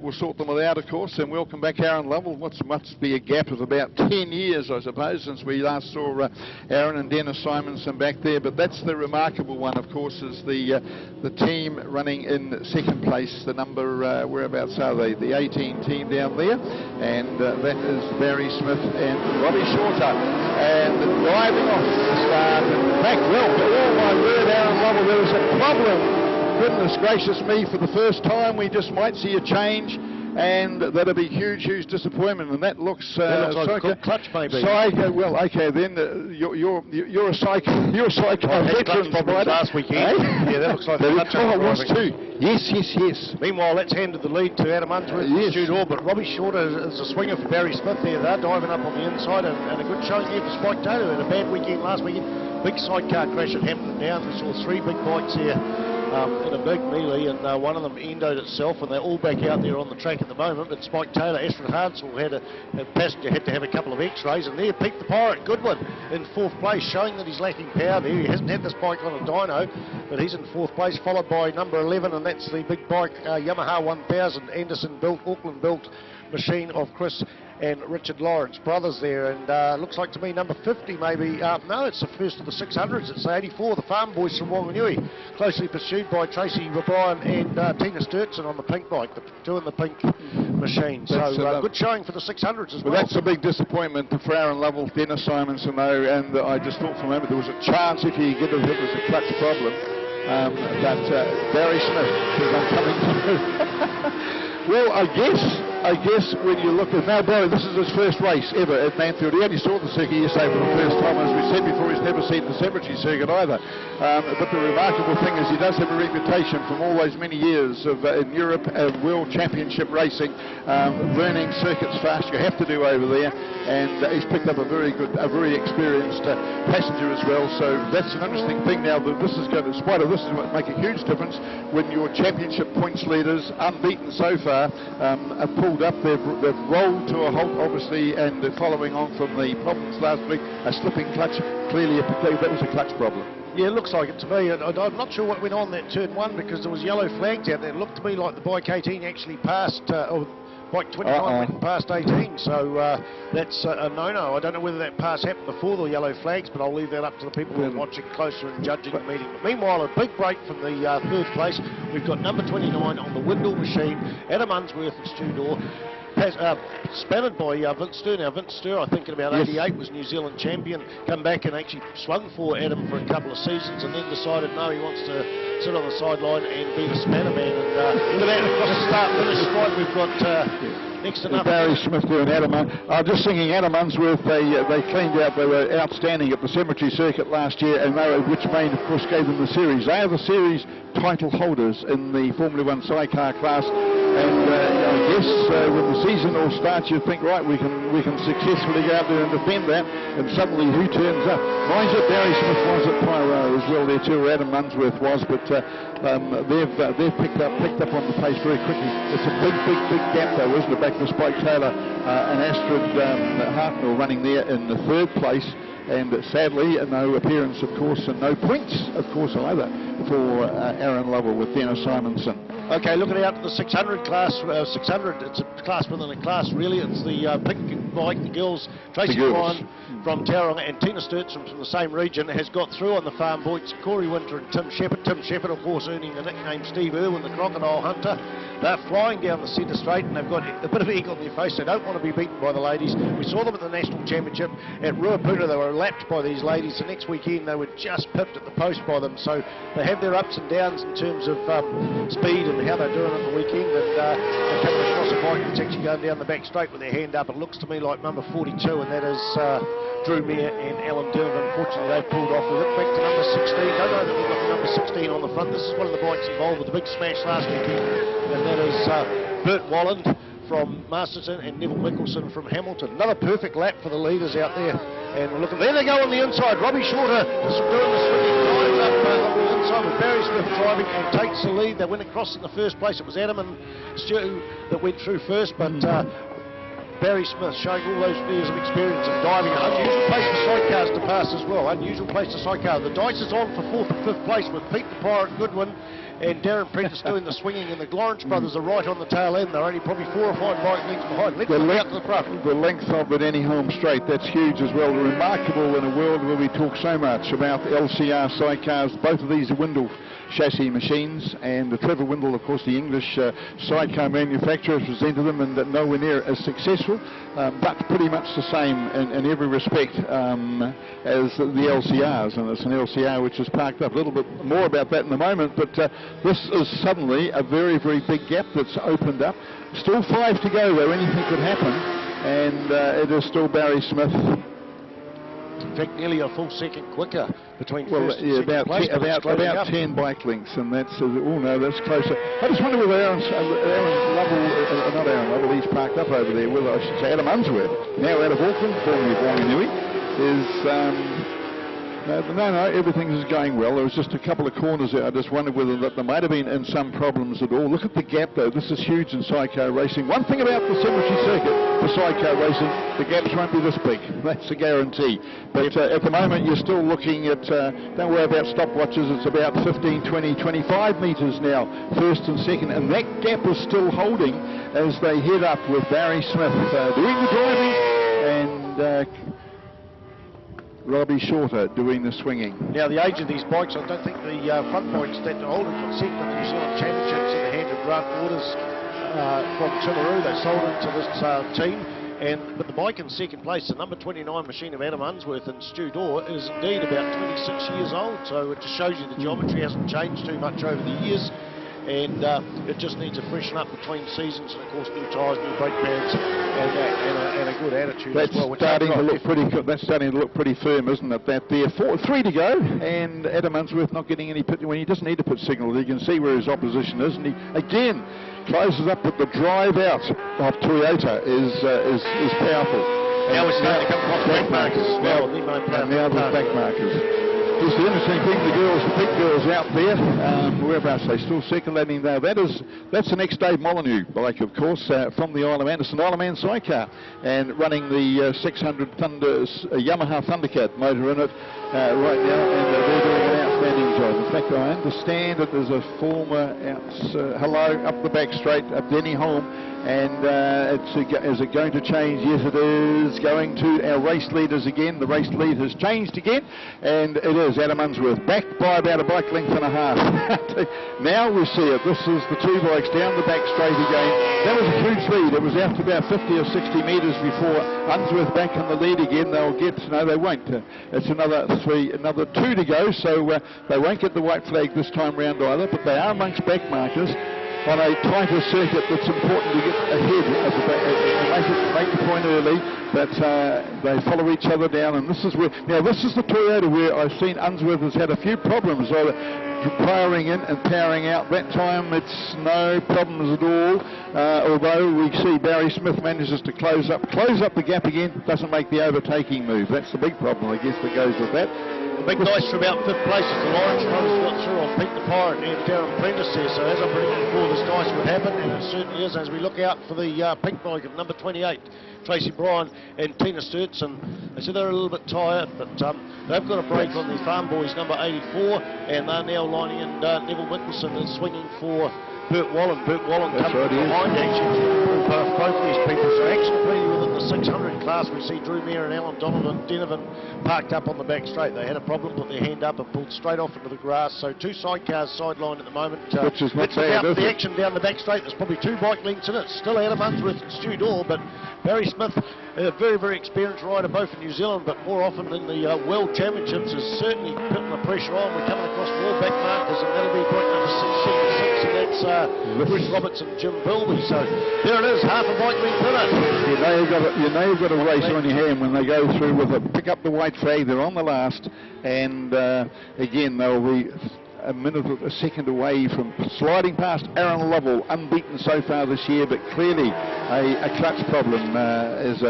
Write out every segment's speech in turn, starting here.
we'll sort them out, of course, and welcome back Aaron Lovell. Must be a gap of about 10 years, I suppose, since we last saw Aaron and Dennis Simonson back there. But that's the remarkable one, of course, is the team running in second place. The number, whereabouts are they? The 18 team down there, and that is Barry Smith and Robbie Shorter. And driving off the start. In fact, well, oh my word, Aaron Lovell, there was a problem. Goodness gracious me, for the first time we just might see a change, and that'll be huge disappointment. And that looks like a good clutch, maybe. Well, okay, then you're a psycho veteran last weekend. Yeah, that looks like the clutch. Oh, it was too. Yes. Meanwhile, that's handed the lead to Adam Unsworth and Stu Dorr, but Robbie Shorter is a swinger for Barry Smith there. They're diving up on the inside, and a good showing here for Spike Taylor. Had a bad weekend last weekend. Big sidecar crash at Hampton Downs. We saw 3 big bikes here in a big melee, and one of them endoed itself, and they're all back out there on the track at the moment. But Spike Taylor, Ashford Hansel, had a passenger had to have a couple of x-rays, and there Pete the Pirate Goodwin in 4th place, showing that he's lacking power there. He hasn't had this bike on a dyno, but he's in 4th place, followed by number 11, and that's the big bike, Yamaha 1000, Anderson built, Auckland built machine of Chris and Richard Lawrence brothers there, and looks like to me number 50 maybe, no, it's the first of the 600s, it's the 84, the Farm Boys from Wanganui, closely pursued by Tracy O'Brien and Tina Sturtson on the pink bike, the 2 in the pink machine. So good showing for the 600s as well. That's a big disappointment for Aaron Lovell, Dennis Simonson though, and I just thought for a moment there was a chance if he get it, it was a clutch problem, but Barry Smith is on coming through. Well, I guess when you look at now, Barry, this is his first race ever at Manfield. He only saw the circuit yesterday for the first time. As we said before, he's never seen the cemetery circuit either. But the remarkable thing is he does have a reputation from all those many years of in Europe of World Championship racing, learning circuits fast. You have to do over there, and he's picked up a very experienced passenger as well. So that's an interesting thing now. That this is going to, this is what make a huge difference when your championship points leaders, unbeaten so far, have pulled up. They've rolled to a halt, obviously, and following on from the problems last week, a slipping clutch. Clearly, that was a clutch problem. Yeah, it looks like it to me. I'm not sure what went on that turn 1 because there was yellow flags out there. It looked to me like the bike 18 actually passed, or bike 29 went past 18, so that's a no-no. I don't know whether that pass happened before the yellow flags, but I'll leave that up to the people who are watching closer and judging the meeting. But meanwhile, a big break from the 3rd place. We've got number 29 on the Windle machine, Adam Unsworth and Stu Dorr. Spanned by Vince Stur. Now, Vince Stur, I think in about 88, was New Zealand champion, come back and actually swung for Adam for a couple of seasons, and then decided, no, he wants to sit on the sideline and be the spanner man. And look at that, across the start-finish strike, we've got next to nothing. Barry Smith there and Adam. Just thinking Adam Unsworth, they cleaned out, they were outstanding at the cemetery circuit last year, and which main, of course, gave them the series. They are the series title holders in the Formula 1 sidecar class. And I guess when the season all starts, you think, right, we can successfully go out there and defend that. And suddenly, who turns up? Mind you, Barry Smith was at Pyro as well there too, or Adam Unsworth was, but they've picked up on the pace very quickly. It's a big gap though, isn't it? Back to Spike Taylor and Astrid Hartnell running there in the 3rd place. And sadly, no appearance, of course, and no points, of course, either for Aaron Lovell with Dennis Simonson. Okay, looking out at the 600 class, 600, it's a class within a class, really. It's the pink bike, the girls, Tracy O'Brien from Tauranga and Tina Sturtson from the same region has got through on the Farm Boys, Corey Winter and Tim Shepherd. Tim Shepherd, of course, earning the nickname Steve Irwin, the Crocodile Hunter. They're flying down the centre straight, and they've got a bit of egg on their face. They don't want to be beaten by the ladies. We saw them at the National Championship at Ruapuna. They were lapped by these ladies. The next weekend, they were just pipped at the post by them. So they have their ups and downs in terms of speed and how they're doing on the weekend. And they're coming across a bike that's actually going down the back straight with their hand up. It looks to me like number 42, and that is Drew Meyer and Alan Dillon. Unfortunately, they've pulled off. We look back to number 16. Don't know that we've got the number 16 on the front. This is one of the bikes involved with the big smash last weekend, and that is Bert Walland from Masterton and Neville Mickelson from Hamilton. Another perfect lap for the leaders out there. And look, there they go on the inside. Robbie Shorter is doing the swinging drives up on the inside with Barry Smith driving and takes the lead. They went across in the first place. It was Adam and Stu that went through first, but Barry Smith showing all those years of experience of diving. An unusual place for sidecars to pass as well. Unusual place to sidecar. The dice is on for 4th and 5th place with Pete the Pirate Goodwin and Darren Prentice doing the swinging, and the Lawrence brothers are right on the tail end. They're only probably 4 or 5 bike lengths behind. Let's look out to the front. The length of it, any home straight, that's huge as well. Remarkable in a world where we talk so much about LCR sidecars. Both of these are Windle chassis machines, and Trevor Windle, of course, the English sidecar manufacturer, has presented them, and nowhere near as successful, but pretty much the same in every respect as the LCRs, and it's an LCR which is parked up. A little bit more about that in a moment, but this is suddenly a very, very big gap that's opened up. Still 5 to go though, anything could happen, and it is still Barry Smith. In fact, nearly a full second quicker between first and yeah, second place. about 10 bike lengths, and that's, oh no, that's closer. I just wonder whether Aaron Lovell, not Aaron Lovell, he's parked up over there, whether I should say Adam Unsworth, now out of Auckland, formerly Whanganui, is... No, everything is going well. There was just a couple of corners there. I just wondered whether that there might have been in some problems at all. Look at the gap though. This is huge in sidecar racing. One thing about the cemetery circuit for sidecar racing, the gaps won't be this big. That's a guarantee. But at the moment you're still looking at, don't worry about stopwatches, it's about 15, 20, 25 metres now, first and second. And that gap is still holding as they head up with Barry Smith doing the driving and Robbie Shorter doing the swinging. Now the age of these bikes, I don't think the front bikes that are older got second in the New Zealand Championships in the hand of Grant Waters from Timaru. They sold it to this team. But the bike in second place, the number 29 machine of Adam Unsworth and Stu Dorr, is indeed about 26 years old. So it just shows you the geometry hasn't changed too much over the years. And it just needs to freshen up between seasons, and of course new tyres, new brake pads, and a good attitude that's as well. Starting to look pretty. That's starting to look pretty firm, isn't it? That there, 3 to go, and Adam Unsworth not getting any pit when he doesn't need to put signal. You can see where his opposition is, and he again closes up. But the drive out of Toyota is powerful. Now we're starting to come across back markers. Now there's back markers. It's the interesting thing, the big girls out there, whereabouts they still circulating there. That's the next Dave Molyneux bike, of course, from the Isle of Man. It's an Isle of Man sidecar, and running the 600 Yamaha Thundercat motor in it right now, and they're doing an outstanding job. In fact, I understand that there's a former hello up the back straight, up Denny Holm, and is it going to change? Yes, it is going to our race leaders again. The race lead has changed again, and it is Adam Unsworth, backed by about a bike length and a half. Now we see it. This is the 2 bikes down the back straight again. That was a huge lead. It was out to about 50 or 60 metres before Unsworth back in the lead again. They'll get, no, they won't. It's another 2 to go, so they won't get the white flag this time round either, but they are amongst back markers on a tighter circuit. That's important to get ahead of the back, make the point early, but they follow each other down, and this is where, now this is the Toyota where I've seen Unsworth has had a few problems either powering in and powering out. That time it's no problems at all, although we see Barry Smith manages to close up the gap again, doesn't make the overtaking move. That's the big problem, I guess, that goes with that. The big dice for about 5th place as the Lawrence brothers got through on Pete the Pirate and Darren Prentice there. So as I predicted before, this dice would happen, and it certainly is as we look out for the pink bike of number 28, Tracy Bryan and Tina Sturtson. They said they're a little bit tired, but they've got a break on the Farm Boys number 84, and they're now lining in. Neville Mickelson is swinging for Burt Wallen. Burt Wallen comes right behind actually. Both these people. So actually pretty within the 600 class, we see Drew Mayer and Alan Donovan parked up on the back straight. They had a problem, put their hand up and pulled straight off into the grass. So 2 sidecars sidelined at the moment. Which is not bad, about the action down the back straight. There's probably 2 bike lengths in it. Still Adam Unsworth and Stu Dorr, but Barry Smith, a very, very experienced rider, both in New Zealand, but more often in the World Championships, is certainly putting the pressure on. We're coming across 4 back markers, and that'll be point number 676, and that's Bruce Roberts and Jim Bilby. So there it is, half a bike length in it. You know you've got a race on your hand when they go through with it. Pick up the white flag, they're on the last, and again, they'll be a minute or a second away from sliding past Aaron Lovell, unbeaten so far this year, but clearly a clutch problem as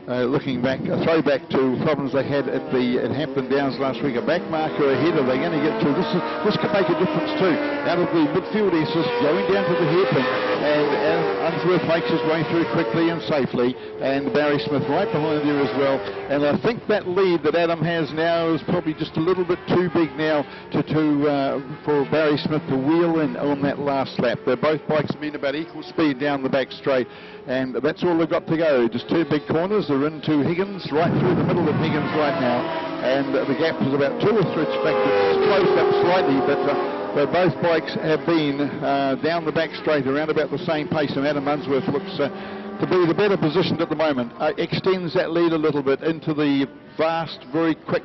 looking back, a throwback to problems they had at Hampton Downs last week. A back marker ahead, are they going to get through? This could make a difference too. Out of the midfield aces, going down to the hairpin, and Unsworth makes his way through quickly and safely, and Barry Smith right behind there as well. And I think that lead that Adam has now is probably just a little bit too big now for Barry Smith to wheel in on that last lap. They're both bikes mean about equal speed down the back straight, and that's all they've got to go. Just two big corners. They're into Higgins, right through the middle of Higgins right now, and the gap is about 2 or 3. In fact, it's closed up slightly, but both bikes have been down the back straight around about the same pace, and Adam Unsworth looks to be the better positioned at the moment. Extends that lead a little bit into the vast, very quick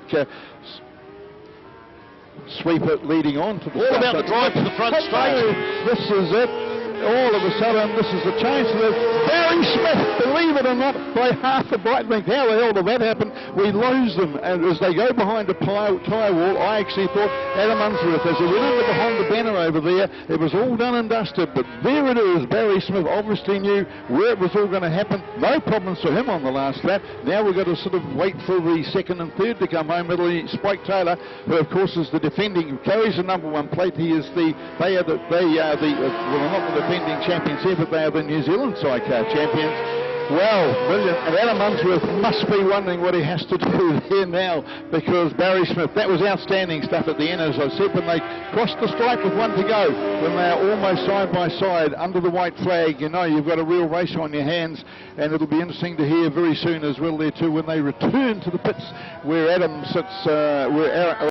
sweeper leading on to the all about the drive to the front straight. This is it. All of a sudden, this is a chance of Barry Smith, believe it or not, by half a bike length. How the hell did that happen? We lose them, and as they go behind a tyre wall, I actually thought Adam Unsworth, as he went into the Honda banner over there, it was all done and dusted, but there it is. Barry Smith obviously knew where it was all going to happen. No problems for him on the last lap. Now we've got to sort of wait for the second and third to come home. It'll be Spike Taylor, who of course is the defending, carries the #1 plate. They are the not the defending champions here, but they are the New Zealand sidecar champions. Well, brilliant. And Adam Unsworth must be wondering what he has to do here now, because Barry Smith, that was outstanding stuff at the end, as I said, when they crossed the stripe with 1 to go, when they are almost side by side under the white flag. You know you've got a real race on your hands, and it'll be interesting to hear very soon as well there too when they return to the pits where Adam sits,